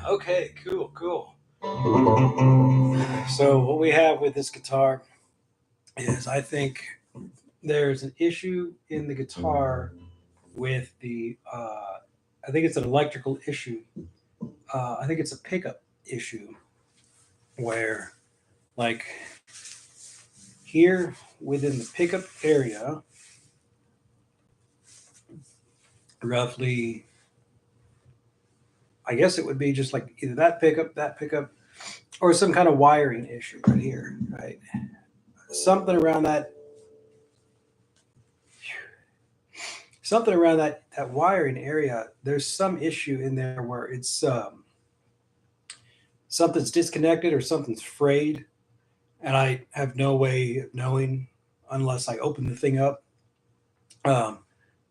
Okay, cool. So what we have with this guitar is, I think there's an issue in the guitar with the. I think it's an electrical issue. I think it's a pickup issue where, like, here within the pickup area, roughly, I guess it would be just like either that pickup, or some kind of wiring issue right here, right? Something around that, that wiring area. There's some issue in there where it's something's disconnected or something's frayed, and I have no way of knowing unless I open the thing up. Um,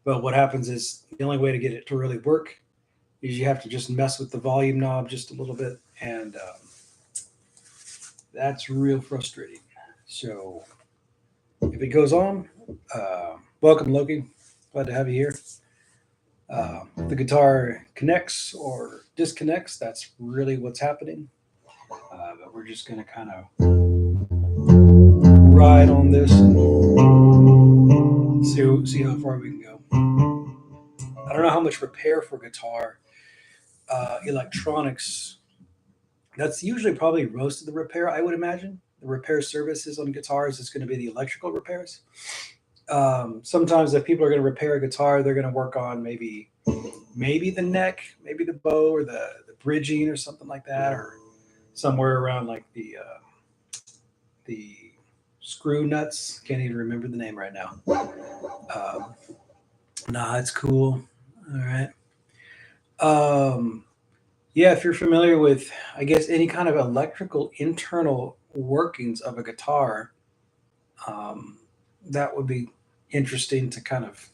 but what happens is the only way to get it to really work is you have to just mess with the volume knob just a little bit, and that's real frustrating. So if it goes on, welcome, Loki. Glad to have you here. If the guitar connects or disconnects, that's really what's happening. But we're just going to kind of ride on this and see how far we can go. I don't know how much repair for guitar electronics. That's usually probably most of the repair, I would imagine. The repair services on guitars is going to be the electrical repairs. Sometimes if people are going to repair a guitar, they're going to work on maybe the neck, maybe the bow or the bridging or something like that, or somewhere around like the screw nuts. Can't even remember the name right now. Um, nah, it's cool. All right. Um, yeah, if you're familiar with, I guess, any kind of electrical internal workings of a guitar, um, that would be interesting to kind of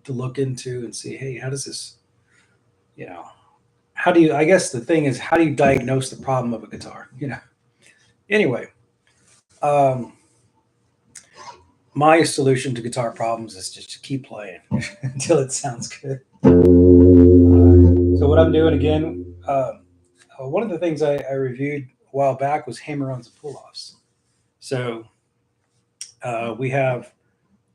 to look into and see, hey, how does this, you know, how do you? I guess the thing is, how do you diagnose the problem of a guitar? Anyway, um, my solution to guitar problems is just to keep playing until it sounds good. So what I'm doing again, one of the things I reviewed a while back was hammer-ons and pull-offs. So we have,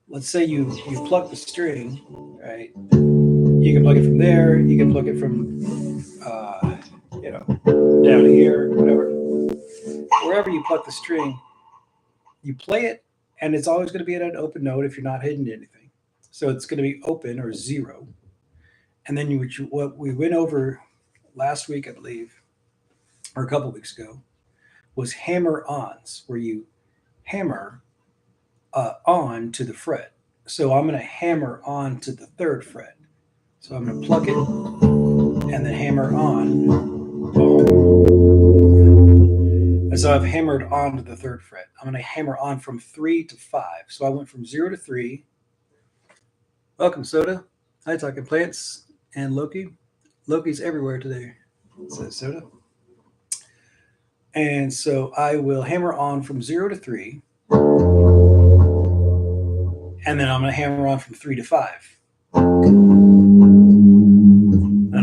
let's say you pluck the string, right? You can plug it from there. You can plug it from, down here, whatever. Wherever you pluck the string, you play it, and it's always going to be at an open note if you're not hitting anything. So it's going to be open or zero. And then what we went over last week, I believe, or a couple weeks ago, was hammer-ons, where you hammer on to the fret. So I'm going to hammer on to the third fret. So I'm going to pluck it and then hammer on. And so I've hammered on to the third fret. I'm going to hammer on from 3 to 5. So I went from 0 to 3. Welcome, Soda. Hi, Talking Plants and Loki. Loki's everywhere today, says Soda. And so I will hammer on from 0 to 3. And then I'm going to hammer on from 3 to 5. Then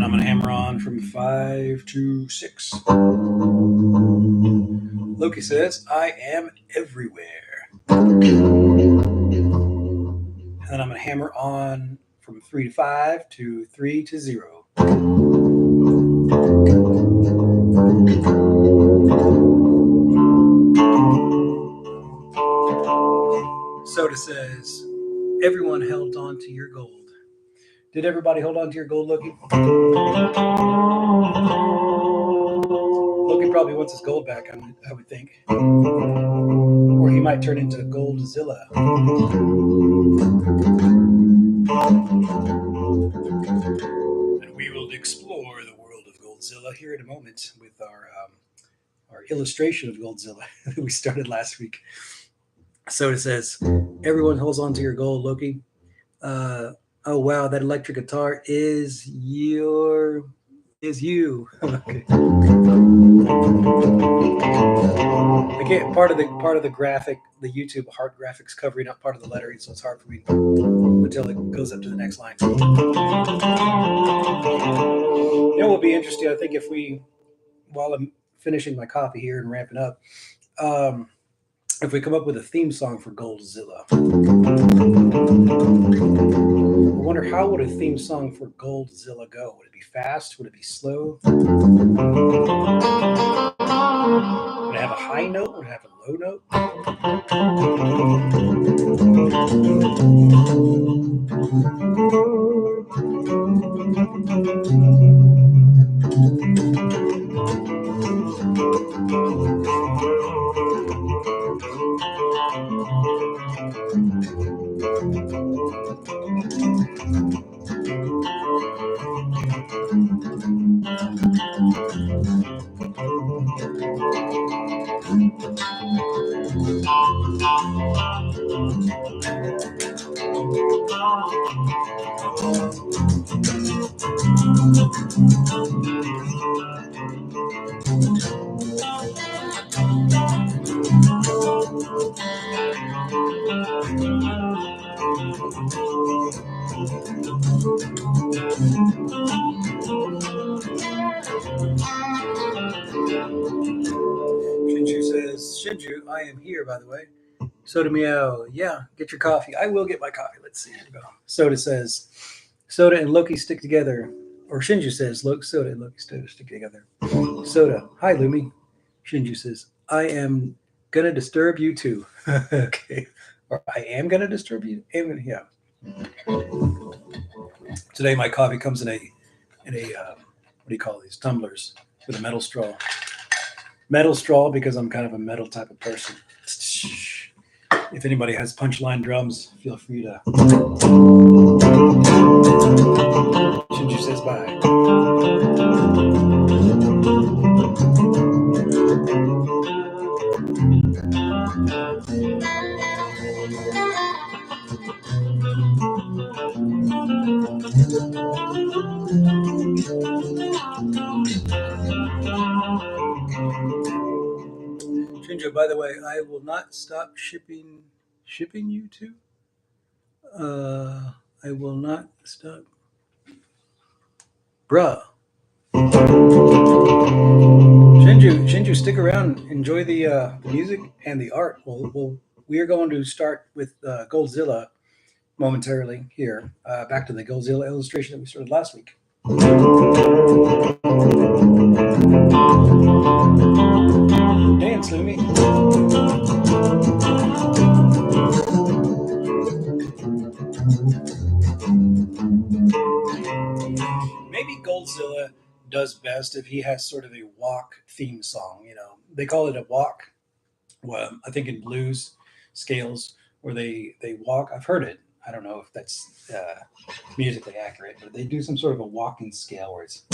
I'm going to hammer on from 5 to 6. Loki says, I am everywhere. And then I'm going to hammer on from 3 to 5 to 3 to 0. Soda says, everyone held on to your gold. Did everybody hold on to your gold, Loki? Loki probably wants his gold back, I would think. Or he might turn into Goldzilla. And we will explore the world of Goldzilla here in a moment with our illustration of Goldzilla that we started last week. So it says, everyone holds on to your gold, Loki. Oh wow, that electric guitar is you. Okay. Again, part of the graphic, the YouTube heart graphics covering up part of the lettering, so it's hard for me until it goes up to the next line. It will be interesting. I think if we, while I'm finishing my coffee here and ramping up, if we come up with a theme song for Goldzilla. I wonder how would a theme song for Goldzilla go? Would it be fast? Would it be slow? Would it have a high note? Would it have a low note? Shinju says, Shinju, I am here, by the way. Soda meow, yeah, get your coffee. I will get my coffee. Let's see. Here we go. Soda says, Soda and Loki stick together. Or Shinju says, Soda and Loki stick together. Soda, hi, Lumi. Shinju says, I am going to disturb you too. Okay. Or I am going to disturb you? Yeah. Today my coffee comes in a what do you call these, tumblers with a metal straw. Metal straw because I'm kind of a metal type of person. If anybody has punchline drums, feel free to. Shinju says bye. Shinju, by the way, I will not stop shipping you to. I will not stop. Bruh. Shinju, stick around. Enjoy the music and the art. We are going to start with Goldzilla momentarily here. Back to the Goldzilla illustration that we started last week. Dance, Lumi. Maybe Goldzilla does best if he has sort of a walk theme song. You know, they call it a walk. Well, I think in blues scales where they walk. I've heard it. I don't know if that's musically accurate, but they do some sort of a walking scale where it's.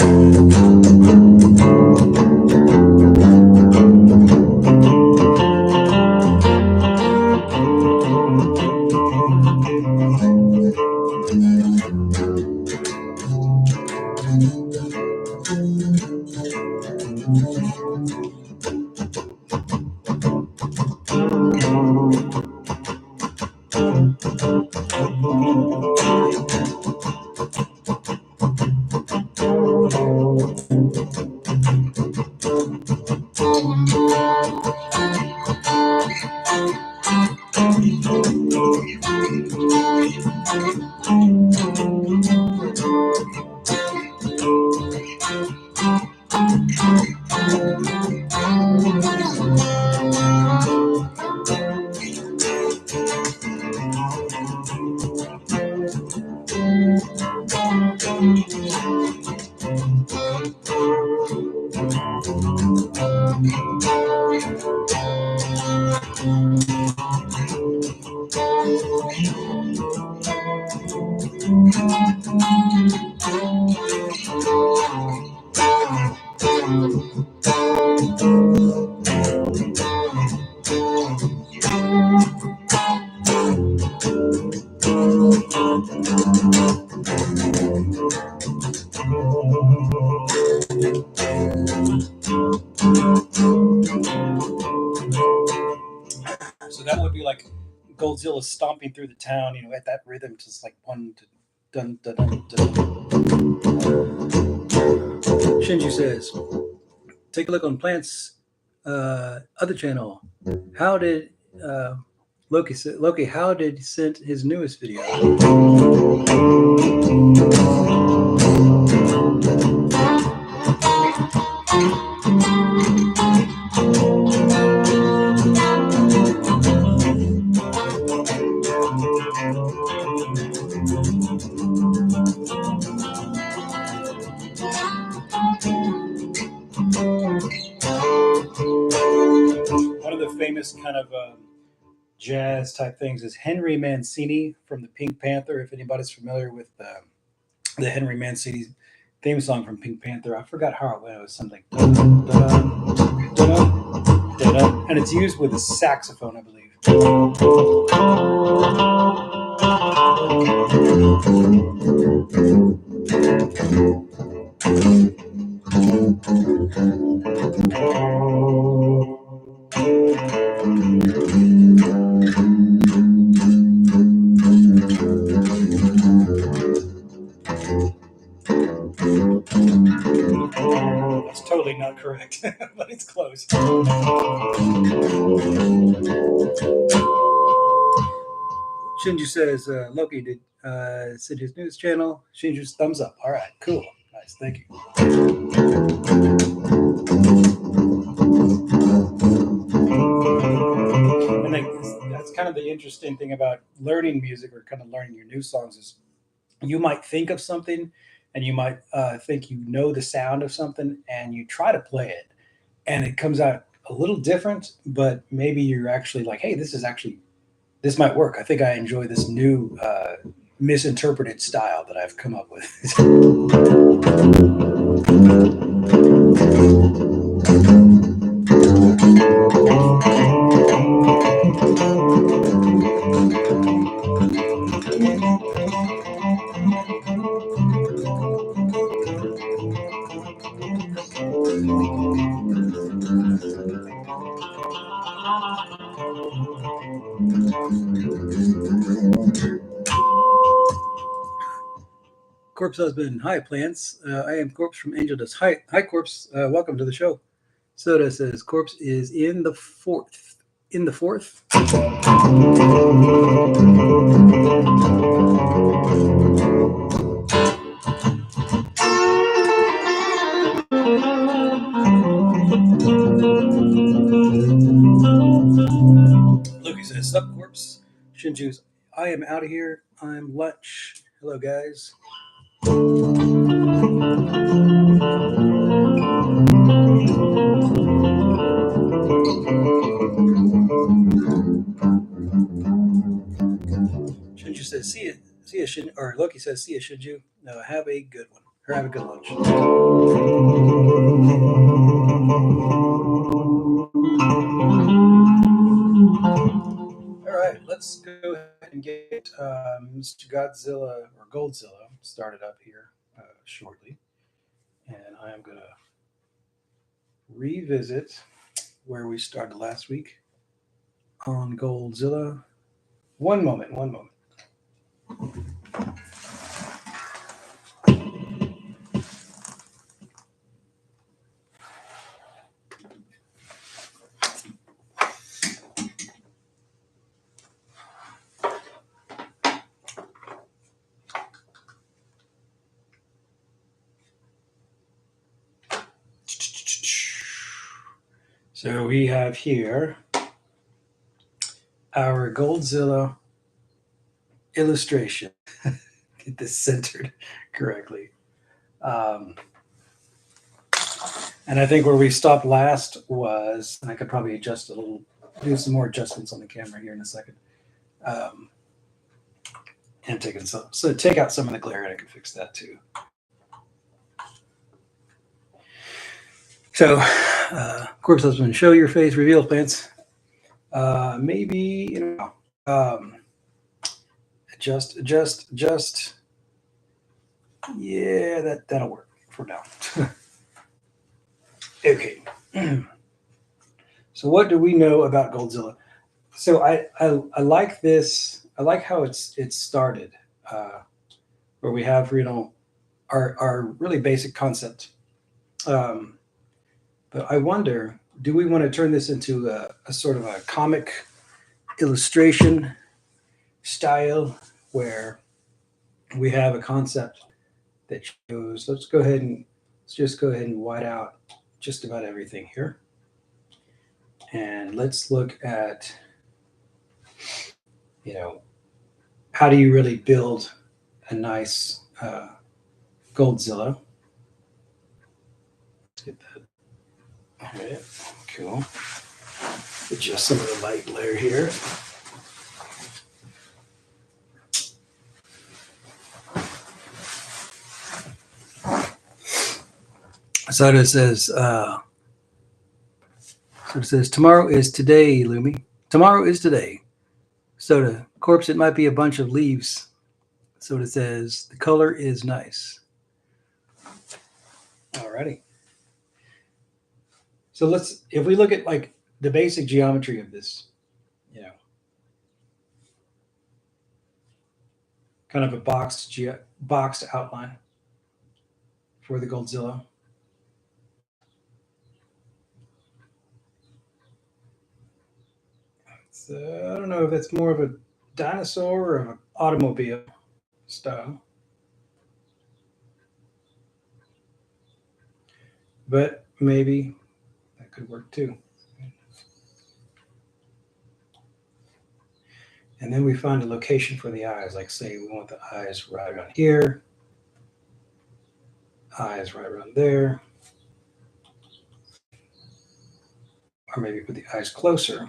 So that would be like Goldzilla stomping through the town, at that rhythm, just like one dun dun dun dun. Shinju says, take a look on Plant's other channel. How did Loki? How did he send his newest video? One of the famous kind of jazz type things is Henry Mancini from the Pink Panther. If anybody's familiar with the Henry Mancini theme song from Pink Panther, I forgot how it went. It was something, dun, dun, dun, dun, and it's used with a saxophone, I believe. That's totally not correct, but it's close. Shinju says, Loki did send his news channel. Shinju's thumbs up. All right, cool. Nice, thank you. And that's kind of the interesting thing about learning music or kind of learning your new songs is you might think of something and you might think you know the sound of something and you try to play it and it comes out a little different, but maybe you're actually like, hey, this might work. I think I enjoy this new misinterpreted style that I've come up with. Corpse Husband, hi plants. I am Corpse from Angel Dust. Hi Corpse. Welcome to the show. Soda says Corpse is in the fourth. In the fourth. Loki says, sup Corpse. Shinju's, I am out of here. I'm lunch. Hello guys. Shinju says, see ya, Shin, or Loki says, see ya, Shinju. Have a good one. Or have a good lunch. All right, let's go ahead and get Mr. Godzilla or Goldzilla started up here shortly. And I am going to revisit where we started last week on Goldzilla. One moment. So we have here our Goldzilla illustration. Get this centered correctly. And I think where we stopped last was, and I could probably adjust a little, do some more adjustments on the camera here in a second. And taking some, so take out some of the glare, and I can fix that too. So, corpse husband, show your face, reveal pants. Maybe, adjust. Yeah, that'll work for now. Okay. So what do we know about Goldzilla? So I like this. I like how it's started, where we have our really basic concept. But I wonder, do we want to turn this into a sort of a comic illustration style where we have a concept that shows? Let's just go ahead and white out just about everything here. And let's look at, how do you really build a nice Goldzilla? Let's get that. All right, cool. Adjust some of the light layer here. So it says, tomorrow is today, Lumi. Tomorrow is today. Soda, corpse, it might be a bunch of leaves. So it says, the color is nice. Alrighty. So if we look at like the basic geometry of this, kind of a boxed outline for the Goldzilla. I don't know if that's more of a dinosaur or an automobile style, but maybe that could work too. And then we find a location for the eyes. Like say we want the eyes right around here, eyes right around there, or maybe put the eyes closer.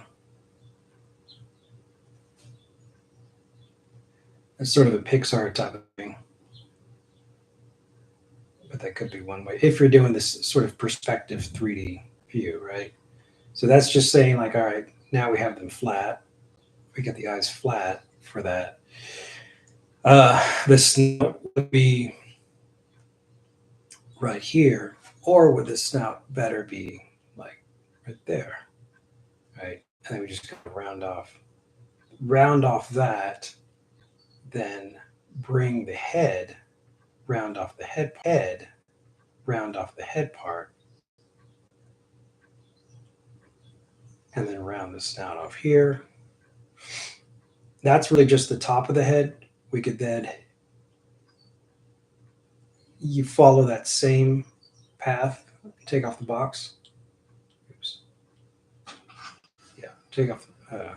It's sort of a Pixar type of thing. But that could be one way. If you're doing this sort of perspective 3D view, right? So that's just saying like, all right, now we have them flat. We get the eyes flat for that. The snout would be right here, or would the snout better be like right there, right? And then we just kind of round off that, then bring the head, round off the head part, and then round the snout off here. That's really just the top of the head. We could then, you follow that same path, take off the box. Oops. Yeah, take off. Go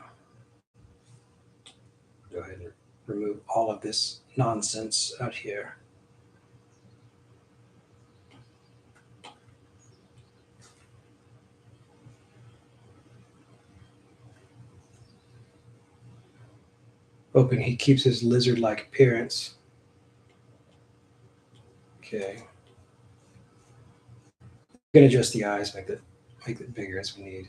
ahead and remove all of this nonsense out here. Hoping he keeps his lizard-like appearance. Okay. We can adjust the eyes, make it bigger as we need.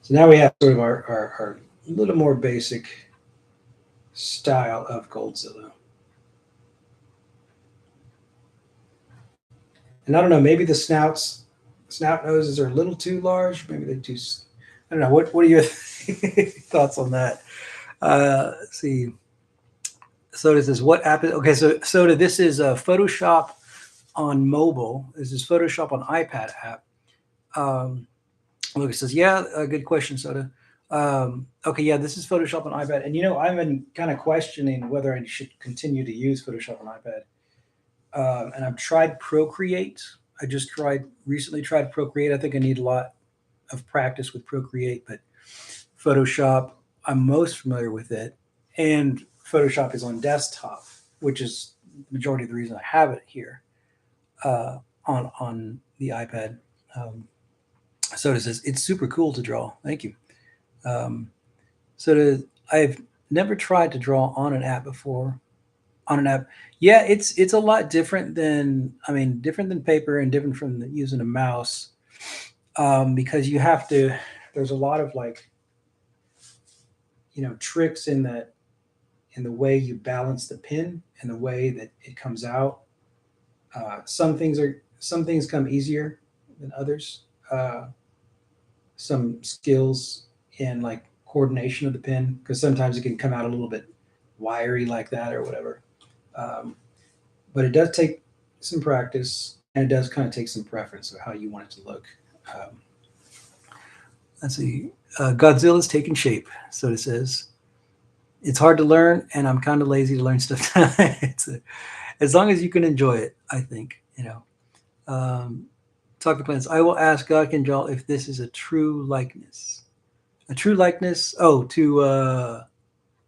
So now we have sort of our little more basic style of Goldzilla. And I don't know, maybe the snout noses are a little too large. Maybe they're too. I don't know. What are your thoughts on that? Let's see. Soda says, "What app is?" Okay, so Soda, this is Photoshop on mobile. This is Photoshop on iPad app. Lucas says, "Yeah, good question, Soda." Okay, yeah, this is Photoshop on iPad, and I've been kind of questioning whether I should continue to use Photoshop on iPad. And I've tried Procreate. I just recently tried Procreate. I think I need a lot of practice with Procreate, but Photoshop, I'm most familiar with it. And Photoshop is on desktop, which is the majority of the reason I have it here on the iPad. Um, so it says it's super cool to draw. Thank you. Um, I've never tried to draw on an app before. On an app, yeah, it's a lot different than different than paper and different from using a mouse because you have to. There's a lot of like tricks in the way you balance the pin and the way that it comes out. Some things come easier than others. Uh, some skills in like coordination of the pin because sometimes it can come out a little bit wiry like that or whatever. Um, but it does take some practice and it does kind of take some preference of how you want it to look. Um, let's see. Godzilla's taking shape. So it says, it's hard to learn and I'm kind of lazy to learn stuff. As long as you can enjoy it, I think. Talking plans. I will ask God Kinjal if this is a true likeness. A true likeness? Oh, to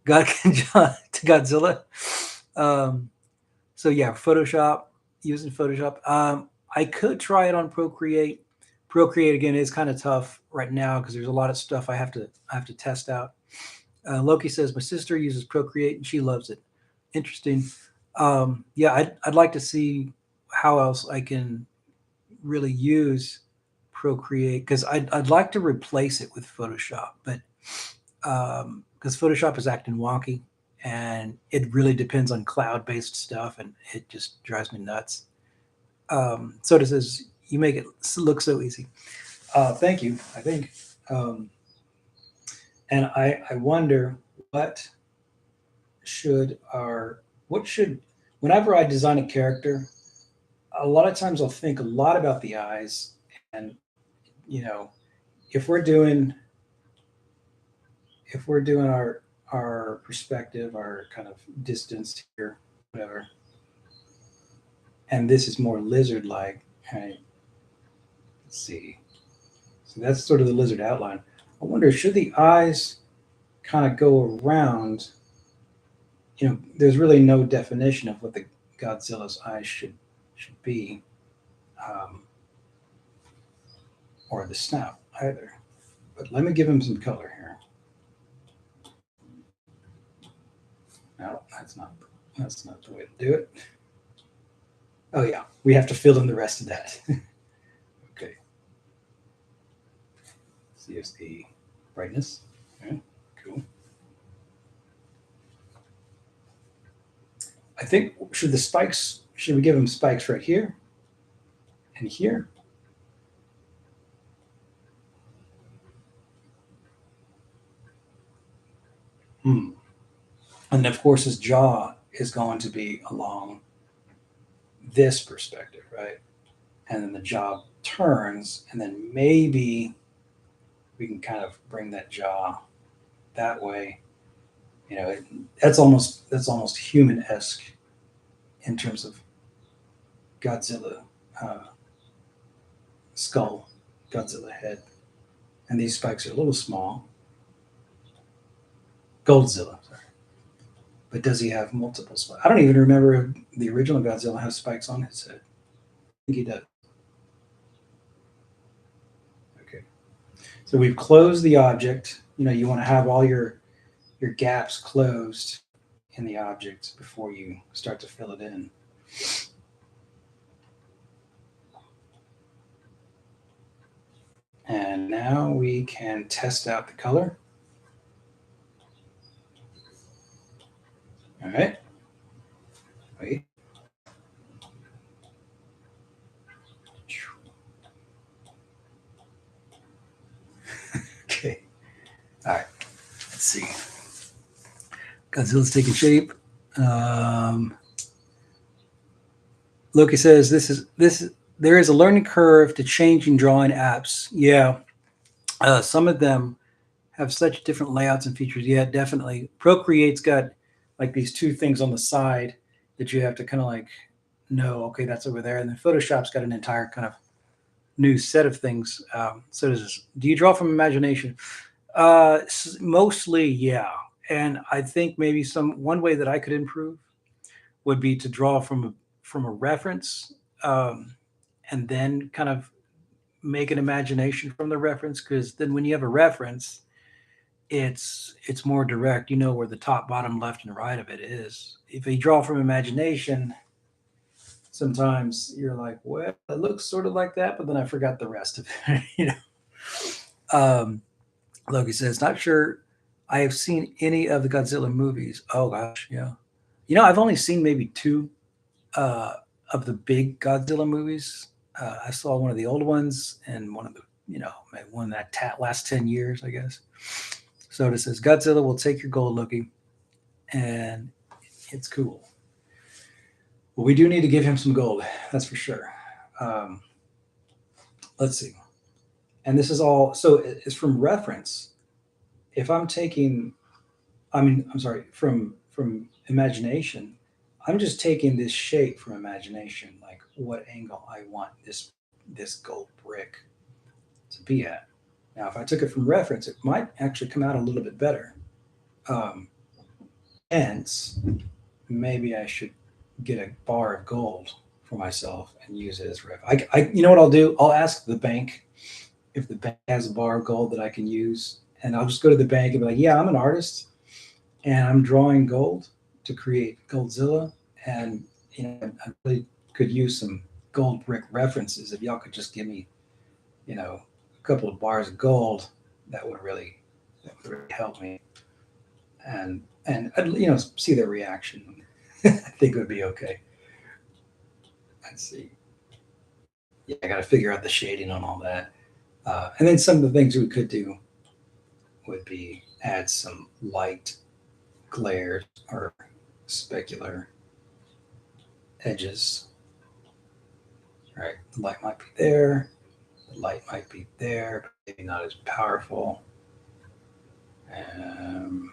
God Kinjal, to Godzilla. So yeah, Photoshop, using Photoshop. I could try it on Procreate. Procreate again is kind of tough right now because there's a lot of stuff I have to test out. Loki says my sister uses Procreate and she loves it. Interesting. Yeah, I'd like to see how else I can really use Procreate because I'd like to replace it with Photoshop, but because Photoshop is acting wonky and it really depends on cloud-based stuff and it just drives me nuts. So it says you make it look so easy. Thank you. I think, and I wonder what should our what should whenever I design a character, a lot of times I'll think a lot about the eyes and you know if we're doing our perspective, our kind of distance here, whatever, and this is more lizard like. Right? Let's see. So that's sort of the lizard outline. I wonder, should the eyes kind of go around? There's really no definition of what the Godzilla's eyes should be, um, or the snout either. But let me give him some color here. No, that's not the way to do it. Oh yeah, we have to fill in the rest of that. Okay. CSD brightness. Okay, cool. I think should we give him spikes right here and here? Hmm. And of course his jaw is going to be along this perspective, right? And then the jaw turns, and then maybe we can kind of bring that jaw that way. That's almost human-esque in terms of Godzilla uh, skull, Godzilla head, and these spikes are a little small. Goldzilla, sorry. But does he have multiple spikes? I don't even remember if the original Godzilla has spikes on his head. I think he does. Okay. So we've closed the object. You want to have all your gaps closed in the object before you start to fill it in. And now we can test out the color. All right. Wait. Okay. All right. Let's see. Godzilla's taking shape. Loki says there is a learning curve to changing drawing apps. Yeah. Some of them have such different layouts and features. Yeah, definitely. Procreate's got like these two things on the side that you have to kind of like no, okay, that's over there. And then Photoshop's got an entire kind of new set of things. So do you draw from imagination? Mostly, yeah. And I think maybe one way that I could improve would be to draw from a reference, um, and then kind of make an imagination from the reference. Because then when you have a reference, it's more direct. You know where the top, bottom, left, and right of it is. If you draw from imagination, sometimes you're like, well, it looks sort of like that, but then I forgot the rest of it. Loki says, not sure I have seen any of the Godzilla movies. Oh gosh, yeah. I've only seen maybe two uh, of the big Godzilla movies. I saw one of the old ones and one of the, maybe one that last 10 years, I guess. So it says, Godzilla will take your gold, Loki, and it's cool. Well, we do need to give him some gold, that's for sure. Um, let's see. And this is all, so it's from reference. If I'm taking, I'm sorry, from imagination, I'm just taking this shape from imagination, like what angle I want this gold brick to be at. Now, if I took it from reference, it might actually come out a little bit better. Um, Hence, maybe I should get a bar of gold for myself and use it as ref. You know what I'll do? I'll ask the bank if the bank has a bar of gold that I can use, and I'll just go to the bank and be like, "Yeah, I'm an artist, and I'm drawing gold to create Goldzilla, and I really could use some gold brick references. If y'all could just give me, a couple of bars of gold, that would really help me, and I'd, see their reaction. I think it would be okay. Let's see. Yeah, I got to figure out the shading on all that, and then some of the things we could do would be add some light glare or specular edges. Right, the light might be there, the light might be there, but maybe not as powerful. Um,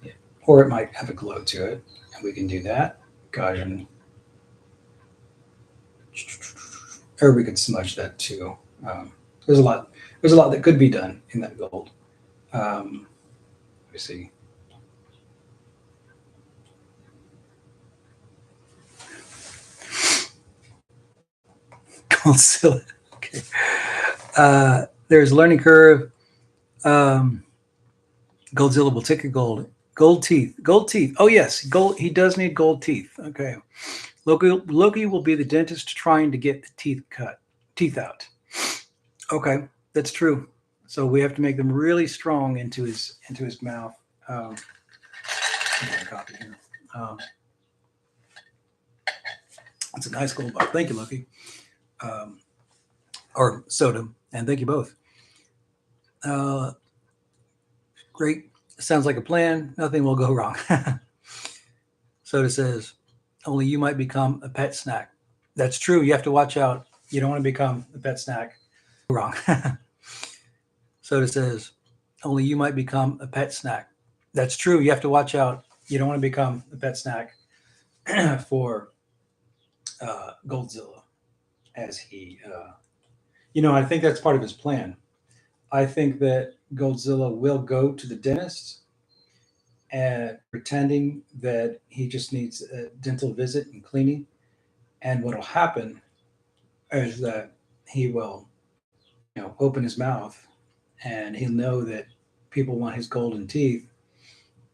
yeah. Or it might have a glow to it, and we can do that. Gaussian, or we could smudge that too. Um, there's a lot. There's a lot that could be done in that gold. Let me see. Goldzilla. Okay. There's learning curve. Um, Goldzilla will take a gold. Gold teeth. Gold teeth. Oh yes, gold. He does need gold teeth. Okay. Loki will be the dentist trying to get the teeth out. Okay, that's true. So we have to make them really strong into his mouth. Copy here. It's a nice gold bar. Thank you, Loki. Um, or soda, and thank you both. Uh, Great. Sounds like a plan. Nothing will go wrong. Soda says, only you might become a pet snack. That's true. You have to watch out. You don't want to become a pet snack. Wrong. Soda says, only you might become a pet snack. That's true. You have to watch out. You don't want to become a pet snack for Goldzilla, as I think that's part of his plan. I think that Goldzilla will go to the dentist and pretending that he just needs a dental visit and cleaning. And what'll happen is that he will, open his mouth and he'll know that people want his golden teeth.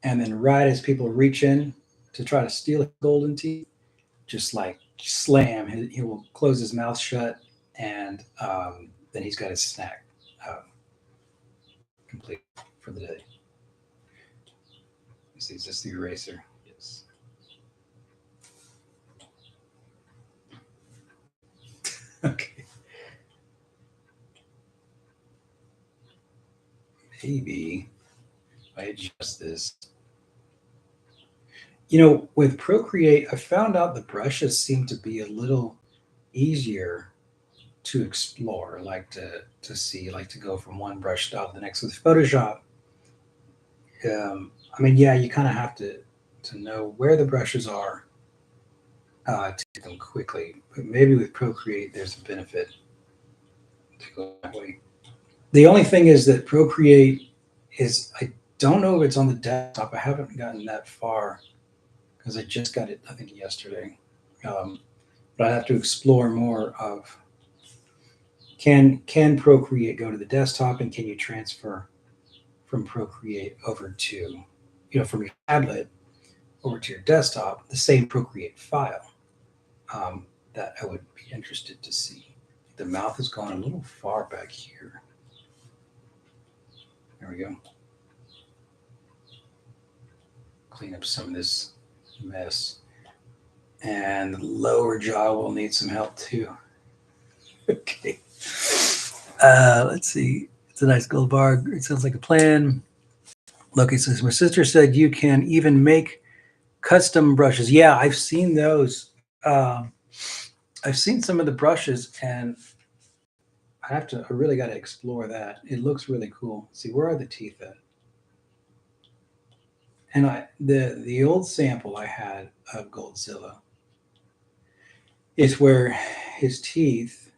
And then right as people reach in to try to steal his golden teeth, just like slam, he will close his mouth shut, and then he's got his snack complete for the day. Is this the eraser? Yes. Okay. Maybe if I adjust this. With Procreate, I found out the brushes seem to be a little easier to explore, like to see, like to go from one brush style to the next. With Photoshop, yeah, you kind of have to know where the brushes are to do them quickly. But maybe with Procreate, there's a benefit to go that way. The only thing is that Procreate is, I don't know if it's on the desktop. I haven't gotten that far because I just got it, I think, yesterday. Um, but I have to explore more of can Procreate go to the desktop, and can you transfer from Procreate over to, from your tablet over to your desktop, the same Procreate file. Um, that I would be interested to see. The mouth is going a little far back here. There we go. Clean up some of this mess. And the lower jaw will need some help too. Okay. Let's see. It's a nice gold bar. It sounds like a plan. Loki says, my sister said you can even make custom brushes. Yeah, I've seen those. I've seen some of the brushes, and I really got to explore that. It looks really cool. See, where are the teeth at? And the old sample I had of Goldzilla is where his teeth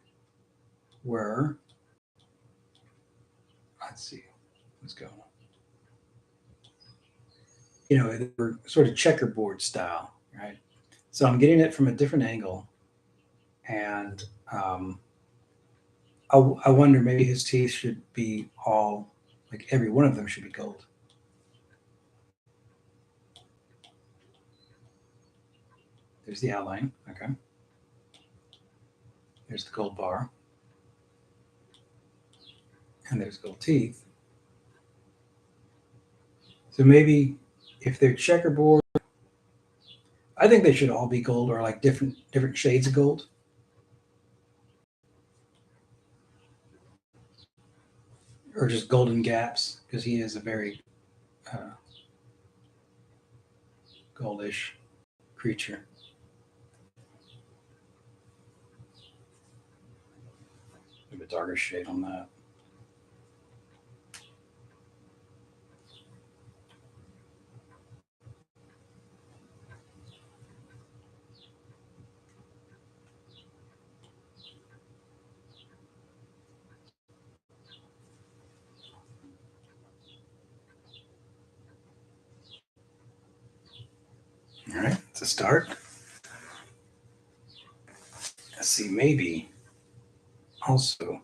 were. Let's see what's going on. They were sort of checkerboard style, right? So I'm getting it from a different angle, and I wonder, maybe his teeth should be all, like, every one of them should be gold. There's the outline. Okay. There's the gold bar, and there's gold teeth. So maybe if they're checkerboard, I think they should all be gold, or like different shades of gold. Or just golden gaps, because he is a very uh, goldish creature. Maybe a darker shade on that. All right, it's a start. Let's see, maybe also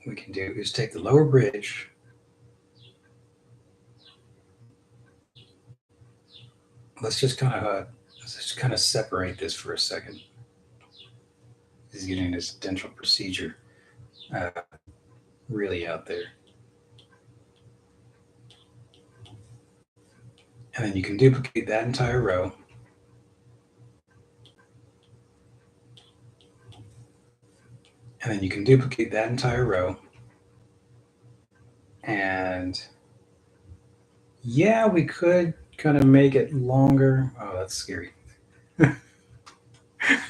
we can do is take the lower bridge. Let's just kind of separate this for a second. He's getting his dental procedure uh, really out there. And then you can duplicate that entire row. And then you can duplicate that entire row. And yeah, we could kind of make it longer. Oh, that's scary. Okay.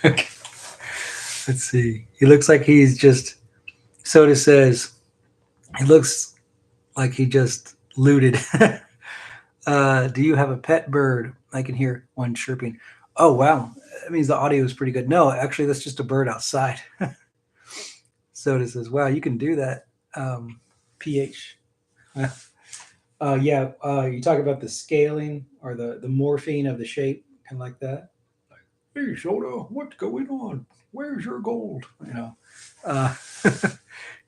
Let's see. He looks like he's just, Soda says, he looks like he just looted. Do you have a pet bird? I can hear one chirping. Oh, wow. That means the audio is pretty good. No, actually, that's just a bird outside. Soda says, wow, you can do that. PH. Yeah, you talk about the scaling or the morphine of the shape, kind of like that. Like, hey, Soda, what's going on? Where's your gold? Uh,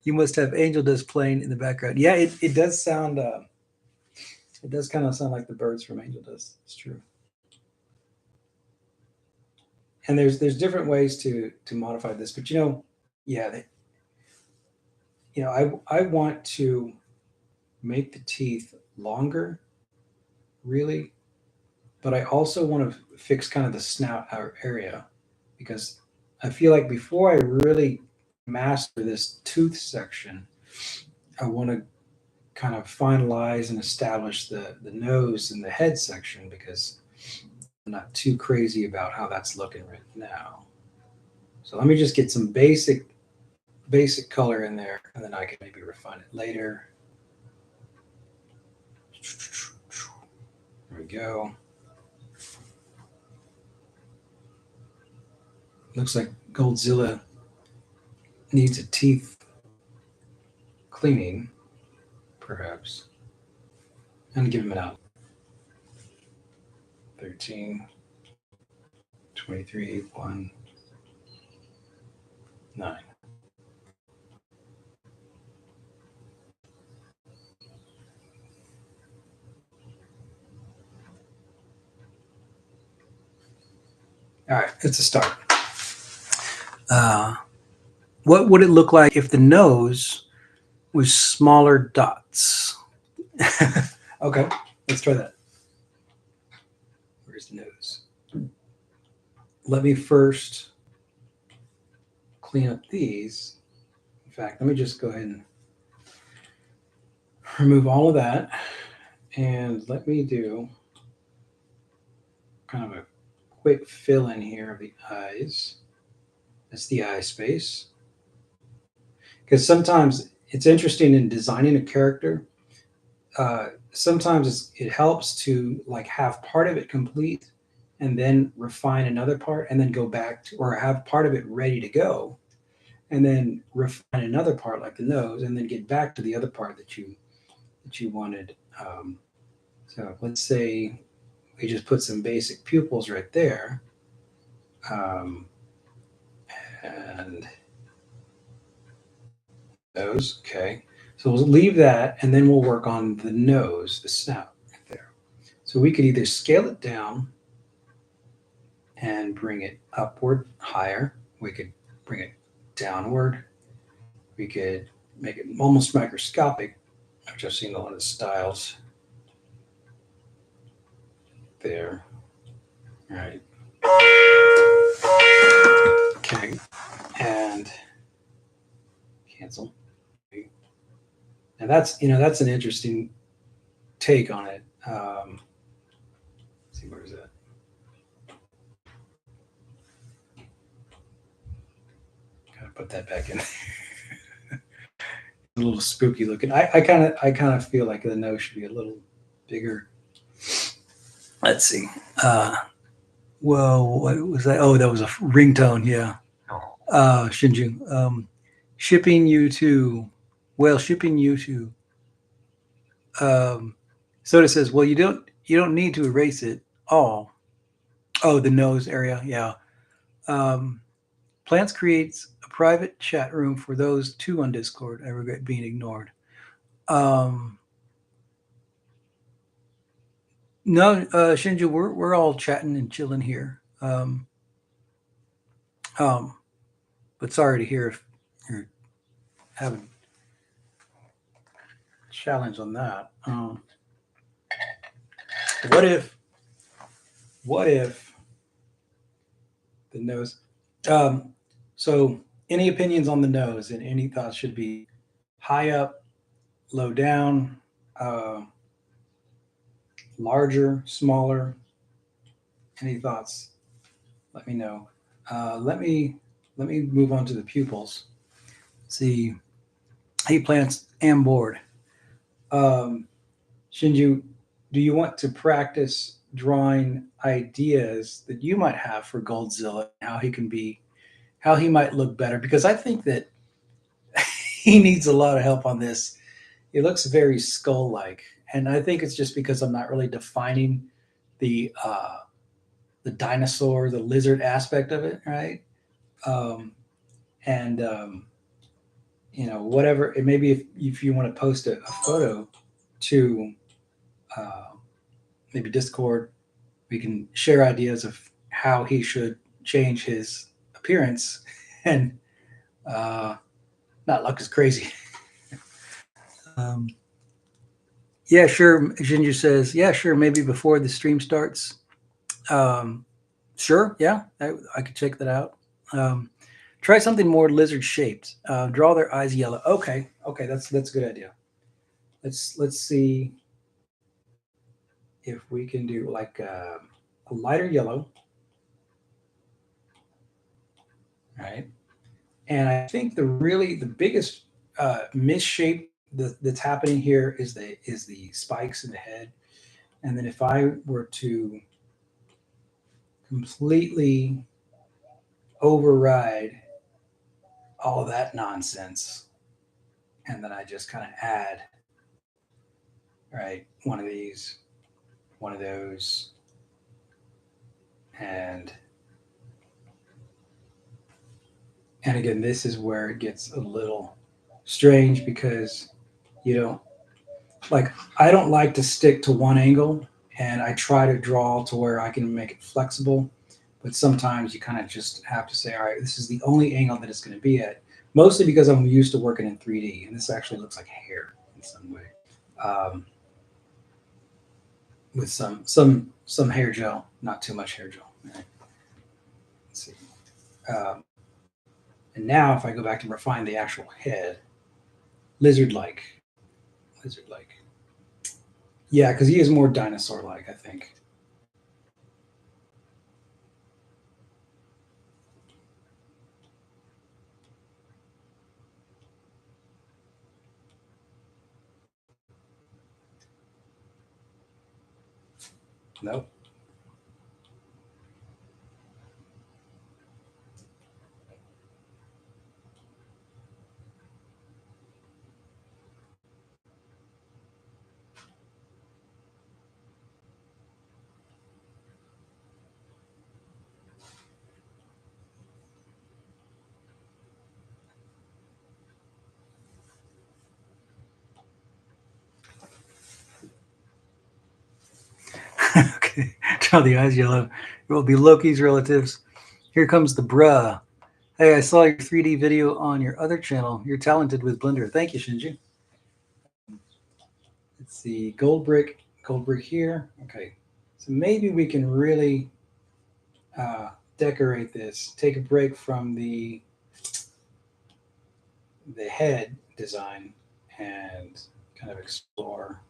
you must have angel dust playing in the background. Yeah, it does sound. It does kind of sound like the birds from Angel Dust. It's true. And there's different ways to modify this, but yeah, I want to make the teeth longer, really, but I also want to fix kind of the snout area, because I feel like before I really master this tooth section, I want to kind of finalize and establish the nose and the head section, because I'm not too crazy about how that's looking right now. So let me just get some basic color in there, and then I can maybe refine it later. There we go. Looks like Goldzilla needs a teeth cleaning, perhaps. I'm gonna give him an out. 13, 23, 1, 9. All right, it's a start. What would it look like if the nose was smaller dots? Okay, let's try that. Where's the nose? Let me first clean up these. In fact, let me just go ahead and remove all of that. And let me do kind of a quick fill in here of the eyes. That's the eye space. Because sometimes it's interesting in designing a character. Sometimes it helps to like have part of it complete and then refine another part and then go back to, or have part of it ready to go and then refine another part like the nose and then get back to the other part that you wanted. So let's say we just put some basic pupils right there. And those, okay. So we'll leave that and then we'll work on the nose, the snout right there. So we could either scale it down and bring it upward higher. We could bring it downward. We could make it almost microscopic, which I've seen a lot of styles there. All right. Okay. And cancel. And that's an interesting take on it. Let's see, where is that? Gotta put that back in. A little spooky looking. I kind of feel like the nose should be a little bigger. Let's see. Well, what was that? Oh, that was a ringtone. Yeah. Shinju. Shipping you to. Well, shipping you to. Soda says, "Well, you don't need to erase it all." Oh, the nose area. Yeah. Um, Plants creates a private chat room for those two on Discord. I regret being ignored. Um, no, Shinju, we're all chatting and chilling here. Um, but sorry to hear if you're having a challenge on that. What if the nose? Um, so any opinions on the nose and any thoughts should be high up, low down, uh, larger, smaller. Any thoughts? Let me know. Let me move on to the pupils. See, hey plants and board. Um, Shinju, do you want to practice drawing ideas that you might have for Goldzilla? How he might look better? Because I think that he needs a lot of help on this. He looks very skull-like, and I think it's just because I'm not really defining the dinosaur, the lizard aspect of it, right? Um, and whatever it maybe if you want to post a photo to uh, maybe Discord, we can share ideas of how he should change his appearance and uh, not look as crazy. um, yeah, sure. Jinju says, yeah, sure. Maybe before the stream starts. Um, sure. Yeah, I could check that out. Um, try something more lizard shaped. Draw their eyes yellow. Okay. That's a good idea. Let's see if we can do like a lighter yellow, right? And I think the biggest misshape that's happening here is the spikes in the head. And then if I were to completely override all of that nonsense, and then I just kind of add, right, one of these, one of those, and again, this is where it gets a little strange because you don't like, I don't like to stick to one angle, and I try to draw to where I can make it flexible. But sometimes you kind of just have to say, all right, this is the only angle that it's going to be at. Mostly because I'm used to working in 3D, and this actually looks like hair in some way, um, with some hair gel, not too much hair gel. All right, let's see. Um, and now, if I go back to refine the actual head, lizard-like, lizard-like. Yeah, because he is more dinosaur-like, I think. Nope. Okay. Draw the eyes yellow. It will be Loki's relatives. Here comes the bruh. Hey, I saw your 3D video on your other channel. You're talented with Blender. Thank you, Shinji. Let's see. Gold brick here. Okay. So maybe we can really decorate this. Take a break from the head design and kind of explore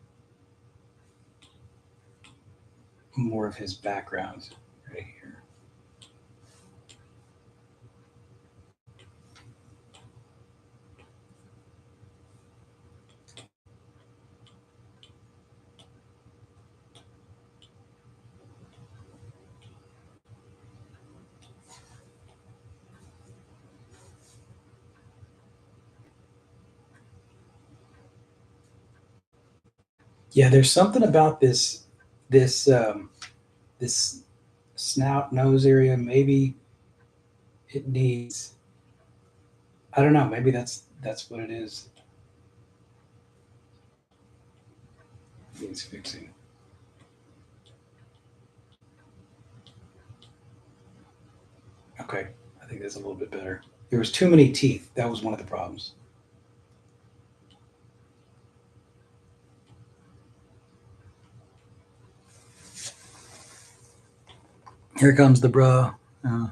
more of his background right here. Yeah, there's something about this this snout nose area. Maybe it needs. I don't know. Maybe that's what it is. It needs fixing. Okay, I think that's a little bit better. There was too many teeth. That was one of the problems. Here comes the bra. And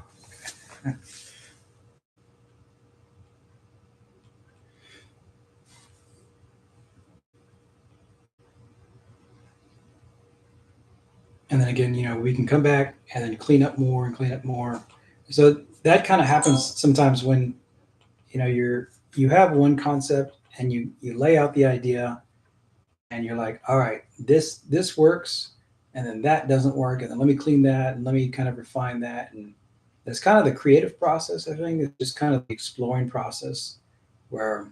then again, we can come back and then clean up more and clean up more. So that kind of happens sometimes when you have one concept and you lay out the idea and you're like, all right, this works, and then that doesn't work, and then let me clean that and let me kind of refine that. And that's kind of the creative process. I think it's just kind of the exploring process where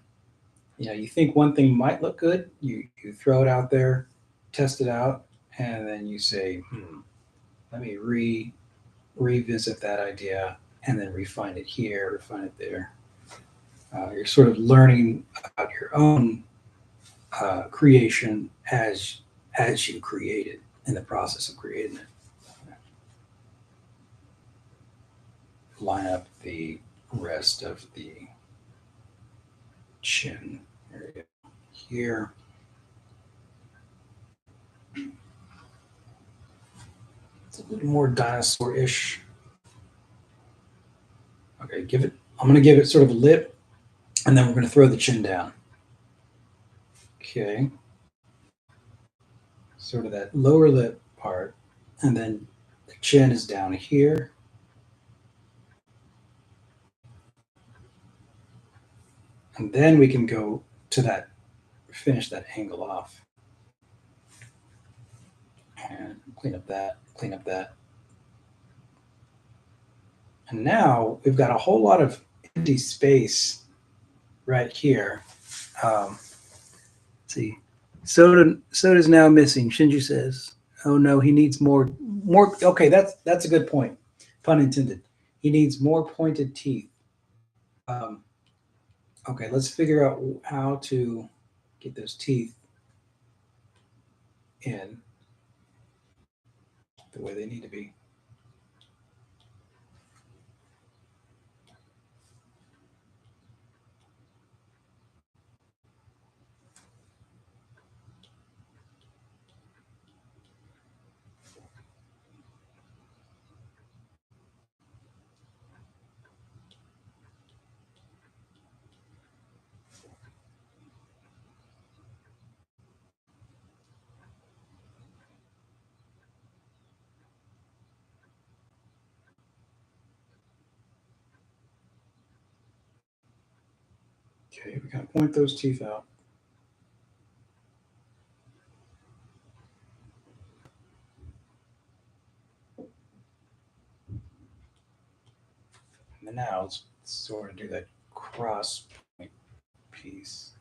you think one thing might look good, you throw it out there, test it out, and then you say, let me revisit that idea and then refine it here, refine it there. You're sort of learning about your own creation as you create it in the process of creating it. Line up the rest of the chin area here. It's a little more dinosaur-ish. Okay, I'm going to give it sort of a lip, and then we're going to throw the chin down. Okay. Sort of that lower lip part, and then the chin is down here. And then we can go to that, finish that angle off. And clean up that, clean up that. And now we've got a whole lot of empty space right here. Let's see. Soda's now missing. Shinju says, "Oh no, he needs more." Okay, that's a good point. Pun intended. He needs more pointed teeth. Um, okay, let's figure out how to get those teeth in the way they need to be. Okay, we gotta point those teeth out. And then now let's sort of do that cross point piece.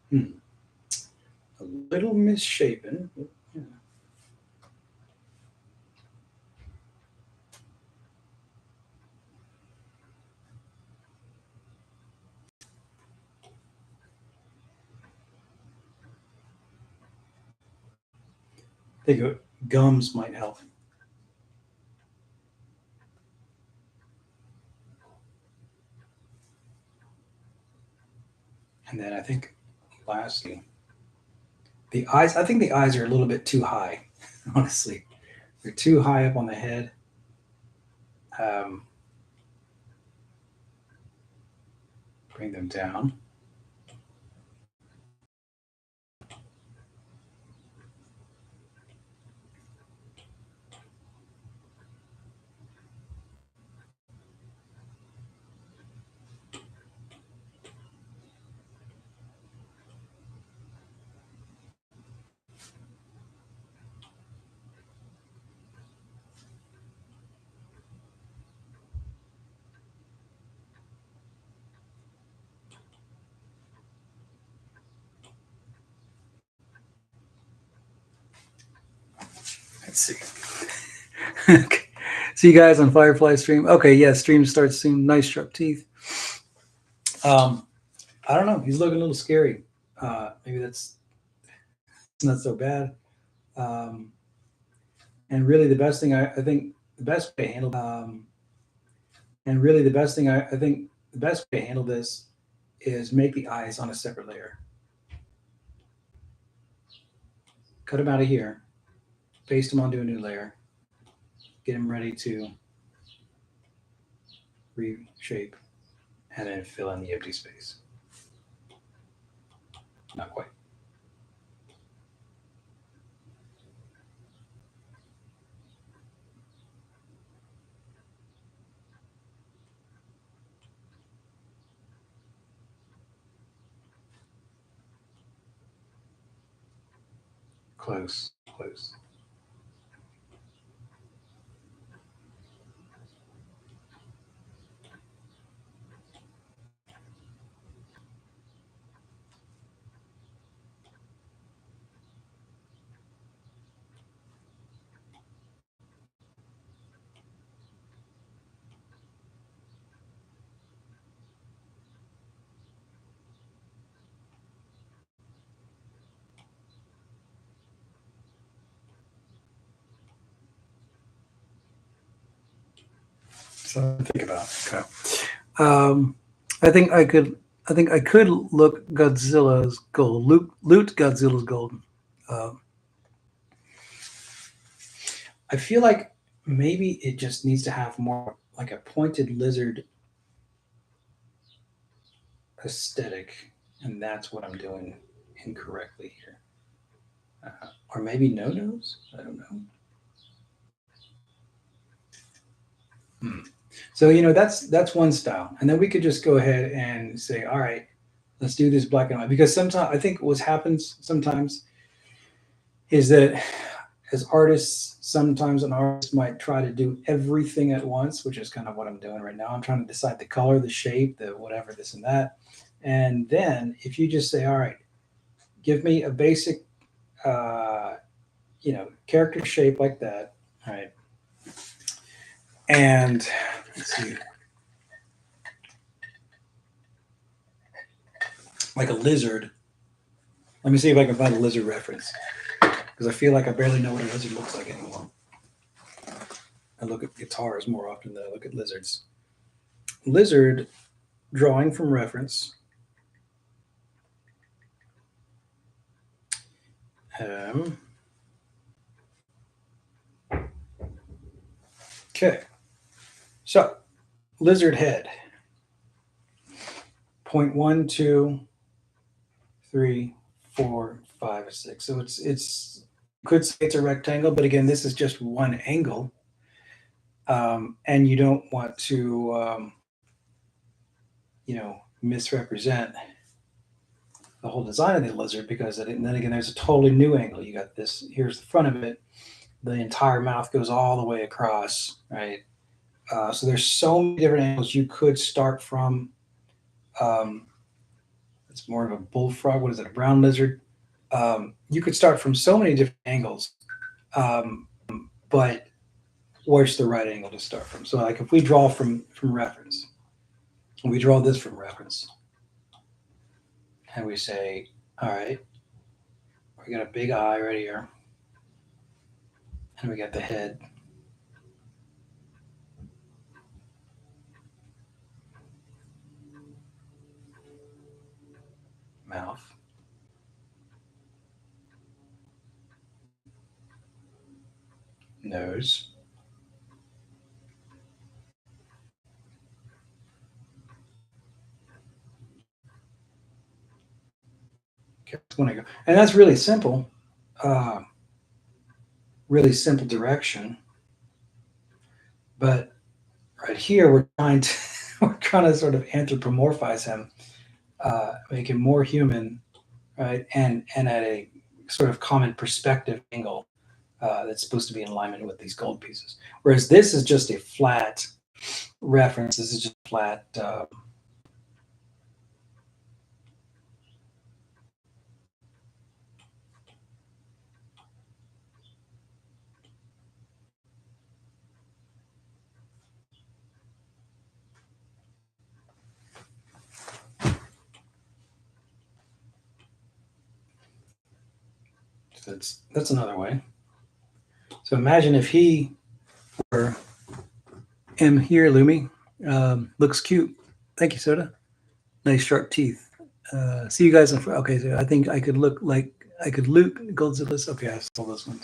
Hmm. A little misshapen. Yeah. I think gums might help. And then I think lastly, the eyes. I think the eyes are a little bit too high, honestly. They're too high up on the head. Um, bring them down. Let's see. Okay. See you guys on Firefly stream. Okay, yeah, stream starts soon. Nice sharp teeth. Um, I don't know. He's looking a little scary. Maybe that's not so bad. Um, and really, the best thing I think the best way to handle and really the best thing I think the best way to handle this is make the eyes on a separate layer. Cut them out of here, paste them onto a new layer, get them ready to reshape, and then fill in the empty space. Not quite. Close, close. So think about. Okay. Um, I think I could. I think I could look Godzilla's gold. Loot Godzilla's gold. Um, I feel like maybe it just needs to have more like a pointed lizard aesthetic, and that's what I'm doing incorrectly here. Or maybe no nose. I don't know. Hmm. So that's one style, and then we could just go ahead and say, all right, Let's do this black and white, because sometimes I think what happens sometimes is that as artists, sometimes an artist might try to do everything at once, which is kind of what I'm doing right now. I'm trying to decide the color, the shape, the whatever, this and that. And then if you just say, all right, give me a basic, uh, character shape like that, right? And let's see, like a lizard. Let me see if I can find a lizard reference, because I feel like I barely know what a lizard looks like anymore. I look at guitars more often than I look at lizards. Lizard drawing from reference. Okay, so lizard head. 0.1, 2, 3, 4, 5, 6. So it's could say it's a rectangle, but again, this is just one angle, and you don't want to misrepresent the whole design of the lizard, because then again, there's a totally new angle. You got this. Here's the front of it. The entire mouth goes all the way across, right? So there's so many different angles you could start from. Um, it's more of a bullfrog. What is it? A brown lizard. You could start from so many different angles, but where's the right angle to start from? So, like, if we draw from reference, we draw this from reference, and we say, all right, we got a big eye right here, and we got the head. Mouth. Nose. Okay, that's when I go. And that's uh, really simple direction. But right here, we're trying to we're trying to sort of anthropomorphize him, make him more human, right? And at a sort of common perspective angle, that's supposed to be in alignment with these gold pieces. Whereas this is just a flat reference. This is just flat. So that's another way. So imagine if he were M here, Lumi. Looks cute. Thank you, Soda. Nice sharp teeth. See you guys. Okay, so I think I could look like I could loot Goldzilla's. Okay, I saw this one.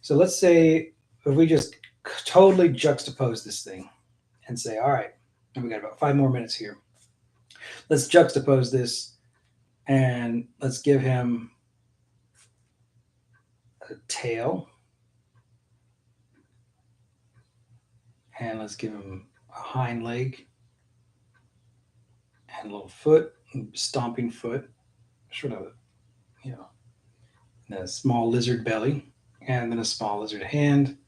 So let's say if we just totally juxtapose this thing and say, all right, and we got about 5 more minutes here. Let's juxtapose this and let's give him a tail, and let's give him a hind leg and a little foot, stomping foot, sort of, and a small lizard belly, and then a small lizard hand,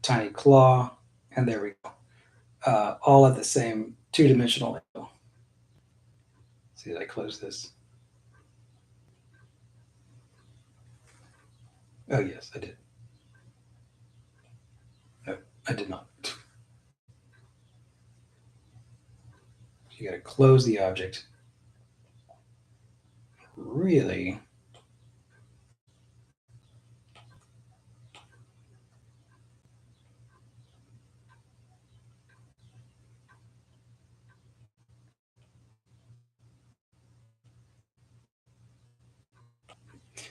tiny claw, and there we go. All at the same two-dimensional angle. See, did I close this? Oh, yes, I did. No, I did not. You got to close the object. Really?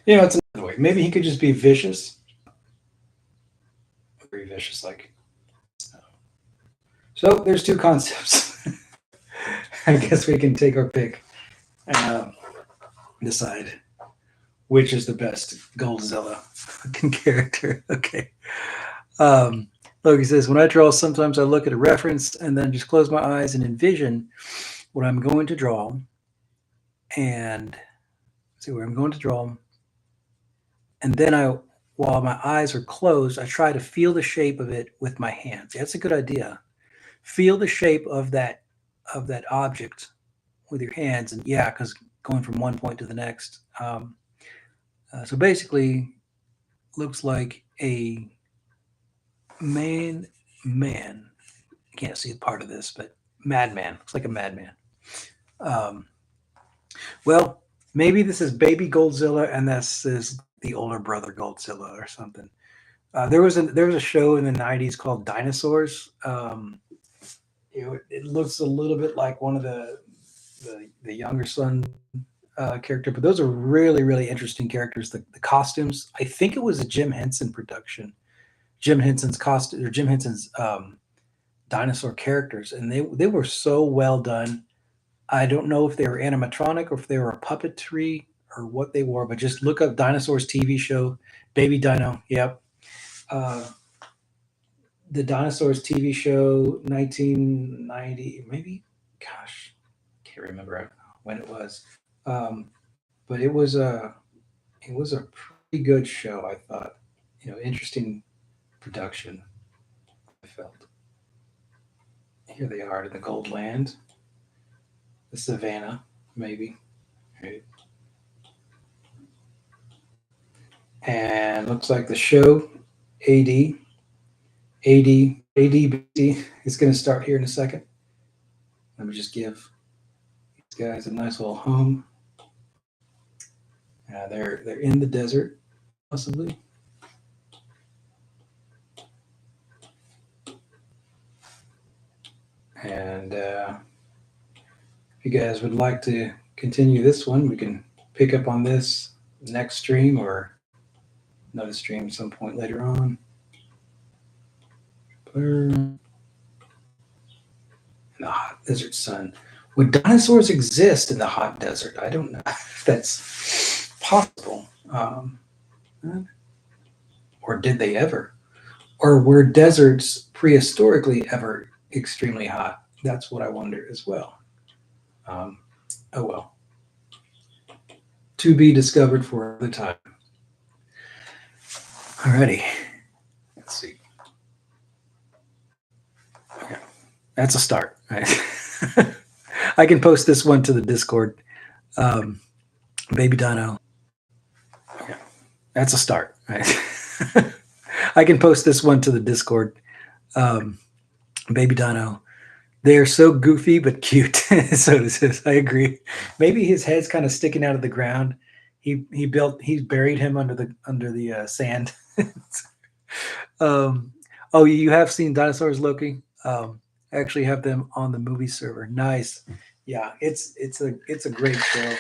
It's another way. Maybe he could just be vicious. Very vicious, like. So there's two concepts. I guess we can take our pick and decide which is the best Goldzilla fucking character. Okay. Logan says, when I draw, sometimes I look at a reference and then just close my eyes and envision what I'm going to draw. and see where I'm going to draw them. And then while my eyes are closed, I try to feel the shape of it with my hands. That's a good idea. Feel the shape of that object with your hands, and yeah, because going from one point to the next. So basically, looks like a man. I can't see part of this, but madman. Looks like a madman. Um, well, maybe this is baby Goldzilla, and this is the older brother Goldzilla or something. There was a show in the '90s called Dinosaurs. It looks a little bit like one of the younger son character, but those are really really interesting characters. The costumes. I think it was a Jim Henson production. Jim Henson's costume or Jim Henson's dinosaur characters, and they were so well done. I don't know if they were animatronic or if they were a puppetry or what they were, but just look up Dinosaurs TV show, Baby Dino. Yep. Uh, the Dinosaurs TV show, 1990, maybe. Gosh, can't remember when it was. Um, but it was a pretty good show. I thought, interesting production. I felt. Here they are in the Gold Land, the Savannah, maybe. Right. And looks like the show AD ADBC is going to start here in a second. Let me just give these guys a nice little home. They're in the desert, possibly. And if you guys would like to continue this one, we can pick up on this next stream or another stream at some point later on. In the hot desert sun. Would dinosaurs exist in the hot desert? I don't know if that's possible. Or did they ever? Or were deserts prehistorically ever extremely hot? That's what I wonder as well. Oh well. To be discovered for the time. Alrighty. Let's see. Okay. That's a start. Right? I can post this one to the Discord. Baby Dino. Okay. That's a start. Right? I can post this one to the Discord. Baby Dino. They are so goofy but cute. So this is. I agree. Maybe his head's kind of sticking out of the ground. He buried him under the sand. Oh, you have seen Dinosaurs, Loki? I actually have them on the movie server. Nice. Yeah, it's a great show.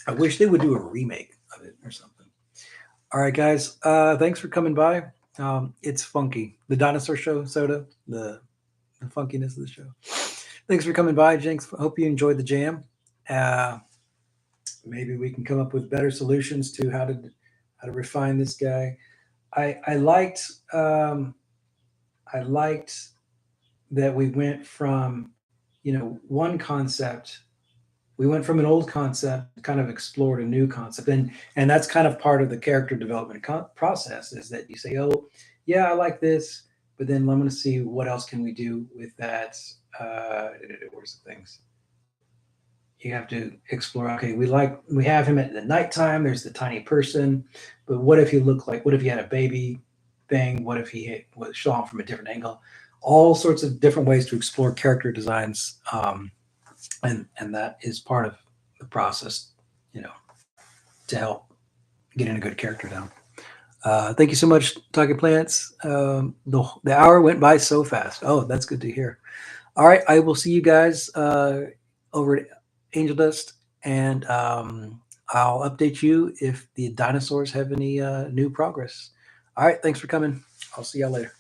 I wish they would do a remake of it or something. All right, guys. Thanks for coming by. It's funky. The Dinosaur Show, Soda, the funkiness of the show. Thanks for coming by, Jinx. Hope you enjoyed the jam. Maybe we can come up with better solutions to how to refine this guy. I liked that we went from one concept. We went from an old concept, kind of explored a new concept, and that's kind of part of the character development process. Is that you say, oh, yeah, I like this, but then I'm going to see what else can we do with that. Where's the things? You have to explore. Okay, we have him at the nighttime. There's the tiny person, but what if he looked like? What if he had a baby thing? What if he was shown from a different angle? All sorts of different ways to explore character designs. And that is part of the process, to help getting a good character down. Thank you so much, Talking Plants. The hour went by so fast. Oh, that's good to hear. All right, I will see you guys over at Angel Dust, and I'll update you if the dinosaurs have any new progress. All right, thanks for coming. I'll see y'all later.